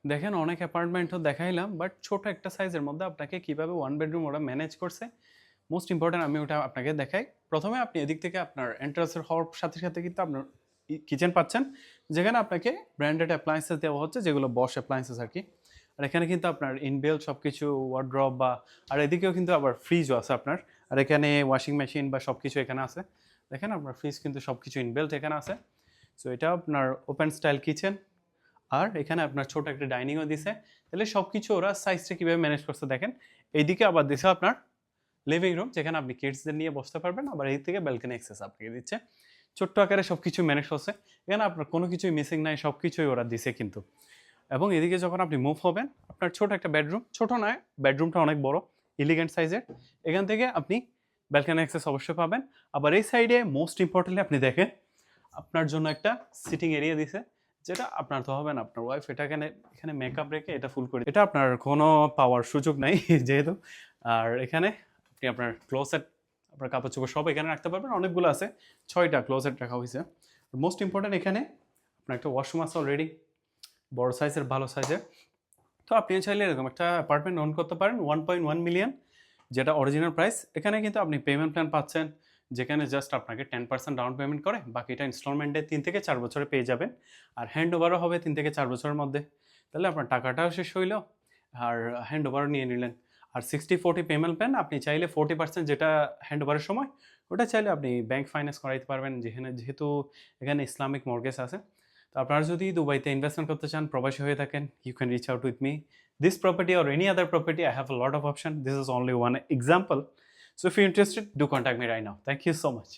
দেখেন অনেক অ্যাপার্টমেন্টও দেখাইলাম, বাট ছোট একটা সাইজের মধ্যে আপনাকে কিভাবে ওয়ান বেডরুম ওরা ম্যানেজ করছে মোস্ট ইম্পর্টেন্ট আমি ওটা আপনাকে দেখাই। প্রথমে আপনি এদিক থেকে আপনার এন্ট্রান্সের হওয়ার সাথে সাথে কিন্তু আপনার কিচেন পাচ্ছেন, যেখানে আপনাকে ব্র্যান্ডেড অ্যাপ্লায়েন্সেস দেওয়া হচ্ছে, যেগুলো বস অ্যাপ্লায়েন্সেস আর কি। আর এখানে কিন্তু আপনার ইনবিল সব কিছু ওয়ার্ড্রপ বা, আর এদিকেও কিন্তু আবার ফ্রিজও আছে আপনার। আর এখানে ওয়াশিং মেশিন বা সব কিছু এখানে আছে। দেখেন আপনার ফ্রিজ কিন্তু সব কিছু ইনবিল্ট এখানে আছে। সো এটা আপনার ওপেন স্টাইল কিচেন। আর এখানে আপনার ছোট একটা ডাইনিংও দিছে। তাহলে সবকিছু ওরা সাইজটা কিভাবে ম্যানেজ করছে দেখেন। এইদিকে আবার দিছে আপনার লিভিং রুম, যেখানে আপনি কিডসদের নিয়ে বসতে পারবেন। আবার এই থেকে ব্যালকনি অ্যাক্সেস আপনাকে দিচ্ছে। ছোট্ট আকারে সবকিছু ম্যানেজ করছে। এখানে আপনার কোনো কিছুই মিসিং নাই, সবকিছুই ওরা দিছে কিন্তু। এবং এদিকে যখন আপনি মুভ হবেন, আপনার ছোট একটা বেডরুম, ছোট নয়, বেডরুমটা অনেক বড়, এলিগেন্ট সাইজের। এখান থেকে আপনি ব্যালকনি অ্যাক্সেস অবশ্যই পাবেন। আবার এই সাইডে মোস্ট ইম্পর্টেন্টলি আপনি দেখেন, আপনার জন্য একটা সিটিং এরিয়া দিছে, যেটা আপনার তো হবে না, আপনার ওয়াইফ এটা এখানে এখানে মেকআপ রেখে এটা ফুল করে, এটা আপনার কোনো পাওয়ার সুযোগ নাই যেহেতু। আর এখানে আপনি আপনার ক্লোজেট, আপনার কাপড় চোপড় সব এখানে রাখতে পারবেন। অনেকগুলো আছে, 6টা ক্লোজেট রাখা হয়েছে। মোস্ট ইম্পর্টেন্ট এখানে আপনার একটা ওয়াশরুম আছে অলরেডি, বড় সাইজের, ভালো সাইজের। তো আপনি চাইলে এরকম একটা অ্যাপার্টমেন্ট ওন করতে পারেন 1.1 মিলিয়ন, যেটা অরিজিনাল প্রাইস। এখানে কিন্তু আপনি পেমেন্ট প্ল্যান পাচ্ছেন, যেখানে জাস্ট আপনাকে 10% ডাউন পেমেন্ট করে বাকিটা ইনস্টলমেন্টে 3 থেকে 4 বছরে পেয়ে যাবেন। আর হ্যান্ড ওভারও হবে 3 থেকে 4 বছরের মধ্যে। তাহলে আপনার টাকাটাও শেষ হইল, আর হ্যান্ড ওভারও নিয়ে নিলেন। আর 60-40 পেমেন্ট প্ল্যান, আপনি চাইলে 40% যেটা হ্যান্ড ওভারের সময়, ওটা চাইলে আপনি ব্যাংক ফাইন্যান্স করাইতে পারবেন, যেহেতু এখানে ইসলামিক মর্গেজ আছে। তো আপনারা যদি দুবাইতে ইনভেস্টমেন্ট করতে চান, প্রবাসী হয়ে থাকেন, you can reach out with me. This property or any other property, I have a lot of options. This is only one example. So if you're interested, do contact me right now. Thank you so much.